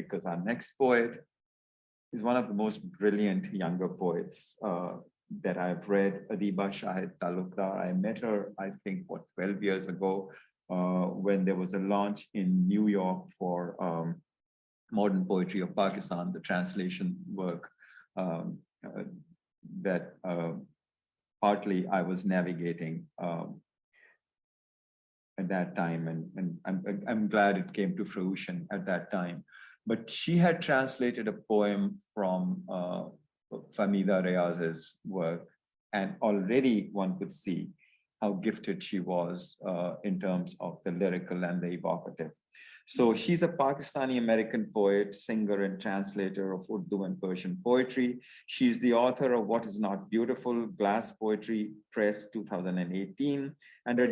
because our next poet is one of the most brilliant younger poets that I've read, Adiba Shahid Talukta. I met her, I think, 12 years ago when there was a launch in New York for Modern Poetry of Pakistan, the translation work that partly I was navigating at that time, and I'm glad it came to fruition at that time. But she had translated a poem from Famida Riaz's work, and already one could see how gifted she was in terms of the lyrical and the evocative. So she's a Pakistani-American poet, singer, and translator of Urdu and Persian poetry. She's the author of What Is Not Beautiful, Glass Poetry Press 2018, and her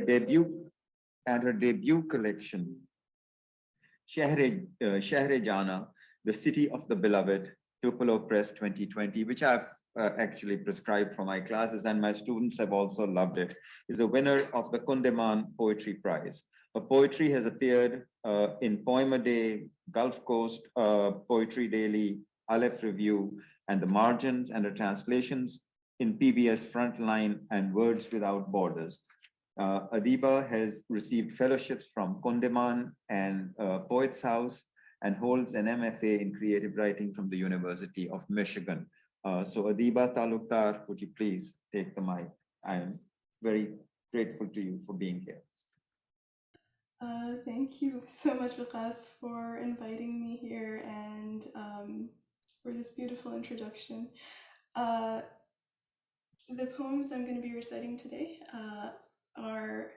debut collection, Shahre Jana, The City of the Beloved, Tupelo Press 2020, which I've actually prescribed for my classes, and my students have also loved it, is a winner of the Kundeman Poetry Prize. Her poetry has appeared in Poem a Day, Gulf Coast Poetry Daily, Aleph Review, and The Margins, and her translations in PBS Frontline and Words Without Borders. Adiba has received fellowships from Kundeman and Poets House, and holds an MFA in creative writing from the University of Michigan. So Adiba Talukta, would you please take the mic? I am very grateful to you for being here. Thank you so much, Vikas, for inviting me here and for this beautiful introduction. The poems I'm going to be reciting today are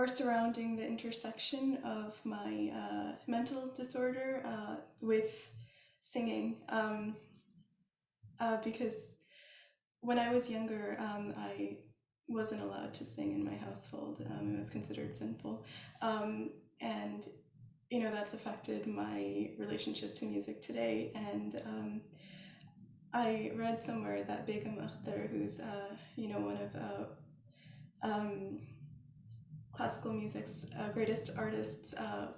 surrounding the intersection of my mental disorder with singing, because when I was younger, I wasn't allowed to sing in my household. It was considered sinful. And, you know, that's affected my relationship to music today. And I read somewhere that Bigamakter, who's, you know, one of classical music's greatest artists,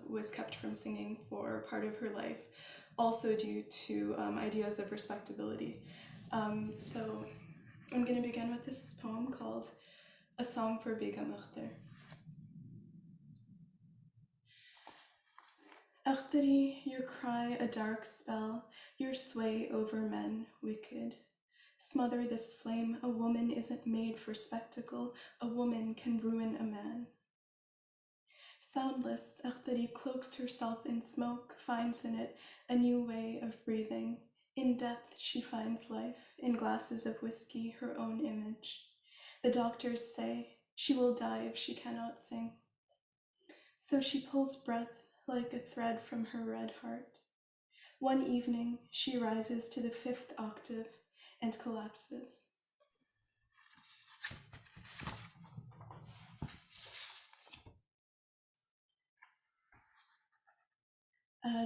was kept from singing for part of her life, also due to ideas of respectability. So I'm going to begin with this poem called A Song for Bigamakter. Akhtari, your cry a dark spell, your sway over men wicked. Smother this flame, a woman isn't made for spectacle, a woman can ruin a man. Soundless, Akhtari cloaks herself in smoke, finds in it a new way of breathing. In death she finds life, in glasses of whiskey, her own image. The doctors say she will die if she cannot sing. So she pulls breath like a thread from her red heart. One evening, she rises to the 5th octave and collapses.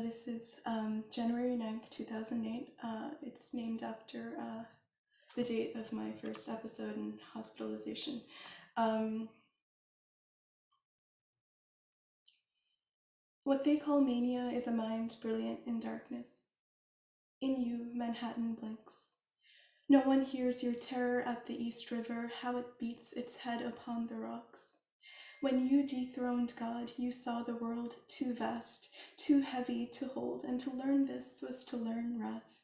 This is January 9th, 2008. It's named after the date of my first episode in hospitalization. What they call mania is a mind brilliant in darkness. In you, Manhattan blinks. No one hears your terror at the East River, how it beats its head upon the rocks. When you dethroned God, you saw the world too vast, too heavy to hold, and to learn this was to learn wrath.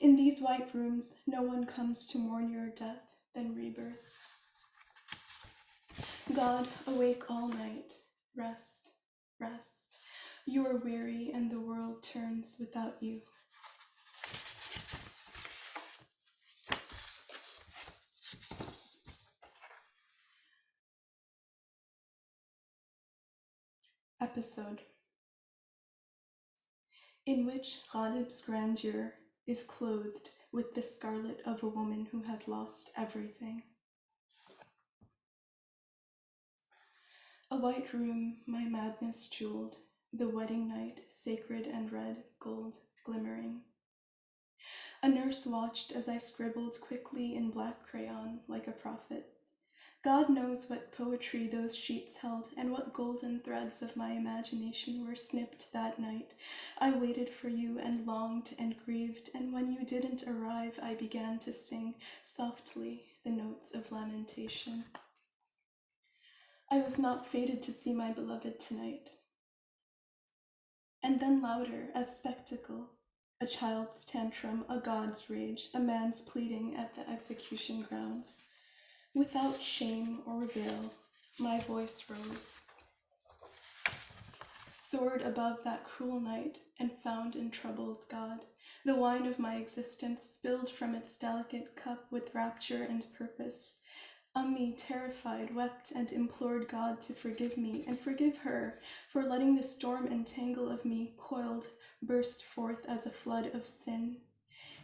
In these white rooms, no one comes to mourn your death, then rebirth. God, awake all night, rest, rest. You are weary and the world turns without you. Episode in which Ghalib's grandeur is clothed with the scarlet of a woman who has lost everything. A white room, my madness jeweled, the wedding night sacred and red gold glimmering. A nurse watched as I scribbled quickly in black crayon like a prophet. God knows what poetry those sheets held, and what golden threads of my imagination were snipped that night. I waited for you and longed and grieved, and when you didn't arrive, I began to sing softly the notes of lamentation. I was not fated to see my beloved tonight. And then louder, as spectacle, a child's tantrum, a god's rage, a man's pleading at the execution grounds. Without shame or veil, my voice rose, soared above that cruel night, and found in troubled God. The wine of my existence spilled from its delicate cup with rapture and purpose. Ummi, terrified, wept and implored God to forgive me and forgive her for letting the storm and tangle of me coiled burst forth as a flood of sin.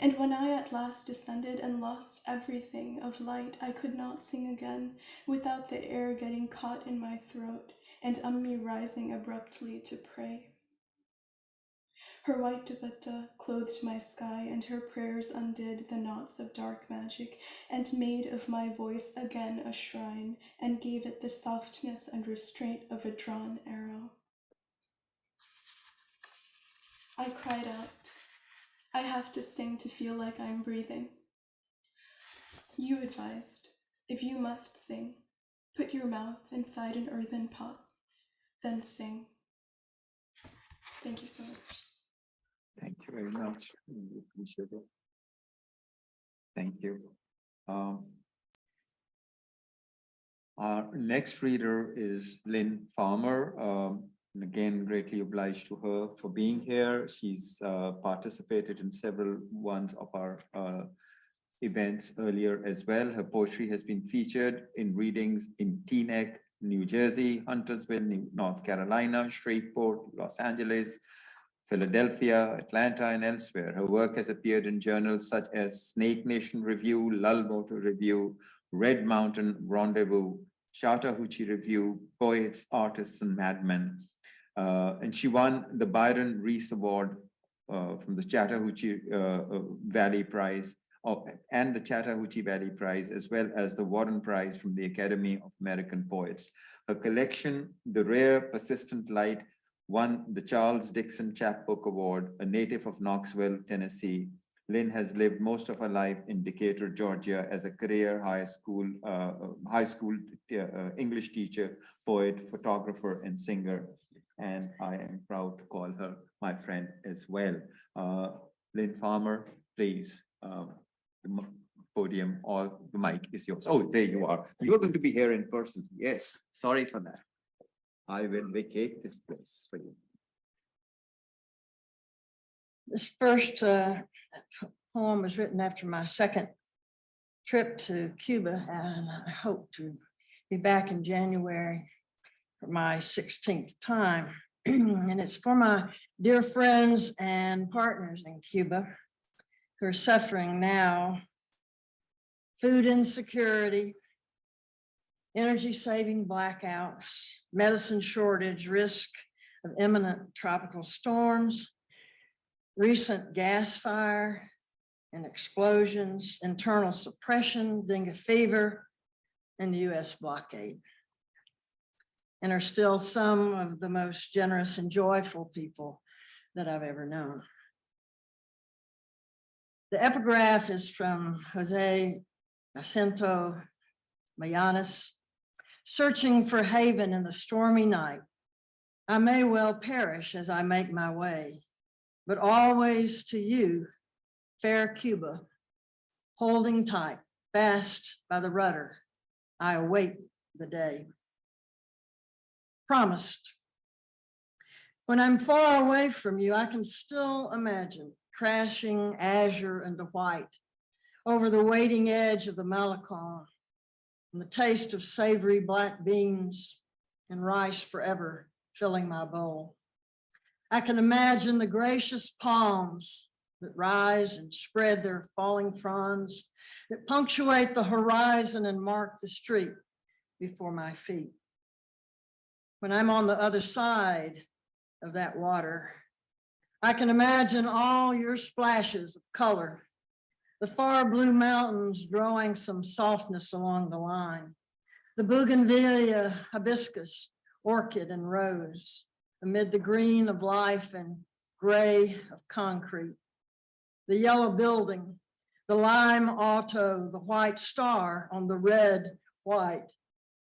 And when I at last descended and lost everything of light, I could not sing again without the air getting caught in my throat and Ummi rising abruptly to pray. Her white dupatta clothed my sky, and her prayers undid the knots of dark magic, and made of my voice again a shrine, and gave it the softness and restraint of a drawn arrow. I cried out, I have to sing to feel like I'm breathing. You advised, if you must sing, put your mouth inside an earthen pot, then sing. Thank you so much. Thank you very much. We appreciate it. Thank you. Our next reader is Lynn Farmer. And again, greatly obliged to her for being here. She's participated in several ones of our events earlier as well. Her poetry has been featured in readings in Teaneck, New Jersey, Huntersville, North Carolina, Shreveport, Los Angeles, Philadelphia, Atlanta, and elsewhere. Her work has appeared in journals such as Snake Nation Review, Lull Motor Review, Red Mountain Rendezvous, Chattahoochee Review, Poets, Artists, and Madmen. And she won the Byron Reese Award from the Chattahoochee Valley Prize and the Chattahoochee Valley Prize, as well as the Warren Prize from the Academy of American Poets. Her collection, The Rare Persistent Light, won the Charles Dixon Chapbook Award, a native of Knoxville, Tennessee. Lynn has lived most of her life in Decatur, Georgia, as a career high school English teacher, poet, photographer, and singer. And I am proud to call her my friend as well. Lynn Farmer, please, the podium or the mic is yours. Oh, there you are. You're going to be here in person. Yes, sorry for that. I will vacate this place for you. This first poem was written after my second trip to Cuba, and I hope to be back in January for my 16th time. And it's for my dear friends and partners in Cuba who are suffering now: food insecurity, energy-saving blackouts, medicine shortage, risk of imminent tropical storms, recent gas fire and explosions, internal suppression, dengue fever, and the US blockade, and are still some of the most generous and joyful people that I've ever known. The epigraph is from Jose Jacinto Mayanes. Searching for haven in the stormy night, I may well perish as I make my way, but always to you, fair Cuba, holding tight, fast by the rudder, I await the day. Promised. When I'm far away from you, I can still imagine crashing azure into white over the waiting edge of the Malecon, and the taste of savory black beans and rice forever filling my bowl. I can imagine the gracious palms that rise and spread their falling fronds that punctuate the horizon and mark the street before my feet. When I'm on the other side of that water, I can imagine all your splashes of color, the far blue mountains drawing some softness along the line, The bougainvillea, hibiscus, orchid, and rose, amid the green of life and gray of concrete. The yellow building, the lime auto, the white star on the red, white,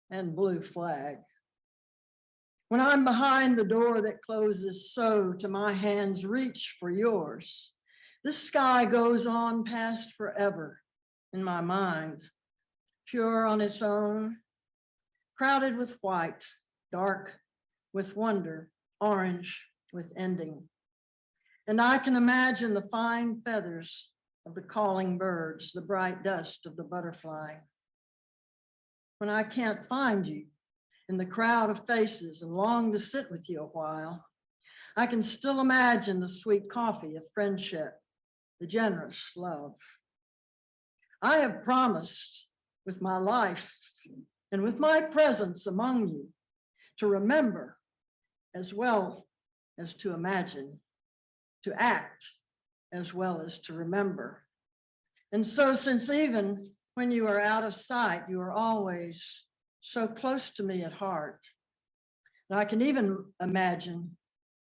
and blue flag. When I'm behind the door that closes so to my hands reach for yours, this sky goes on past forever in my mind, pure on its own, crowded with white, dark with wonder, orange with ending. And I can imagine the fine feathers of the calling birds, the bright dust of the butterfly. When I can't find you in the crowd of faces and long to sit with you a while, I can still imagine the sweet coffee of friendship, the generous love. I have promised with my life and with my presence among you to remember as well as to imagine, to act as well as to remember. And so since even when you are out of sight, you are always so close to me at heart. And I can even imagine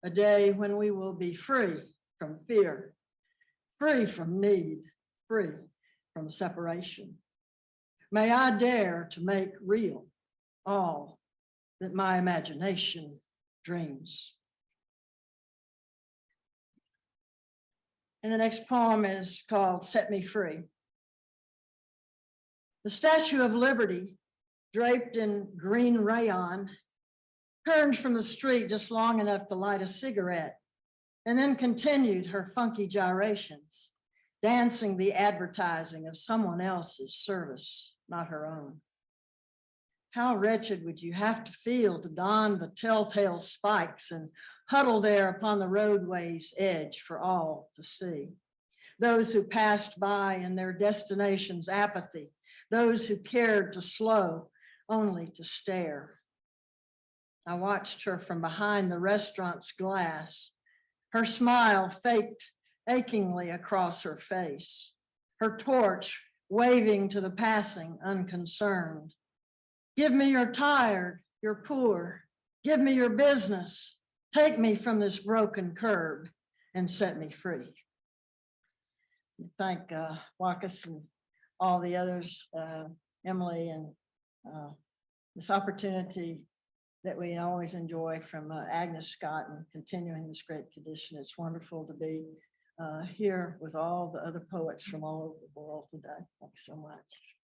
a day when we will be free from fear, free from need, free from separation. May I dare to make real all that my imagination dreams. And the next poem is called Set Me Free. The Statue of Liberty, draped in green rayon, turned from the street just long enough to light a cigarette, and then continued her funky gyrations, dancing the advertising of someone else's service, not her own. How wretched would you have to feel to don the telltale spikes and huddle there upon the roadway's edge for all to see? Those who passed by in their destination's apathy, those who cared to slow only to stare. I watched her from behind the restaurant's glass, her smile faked achingly across her face, her torch waving to the passing unconcerned. Give me your tired, your poor, give me your business, take me from this broken curb and set me free. Thank Wacus and all the others, Emily, and this opportunity that we always enjoy from Agnes Scott and continuing this great tradition. It's wonderful to be here with all the other poets from all over the world today. Thanks so much.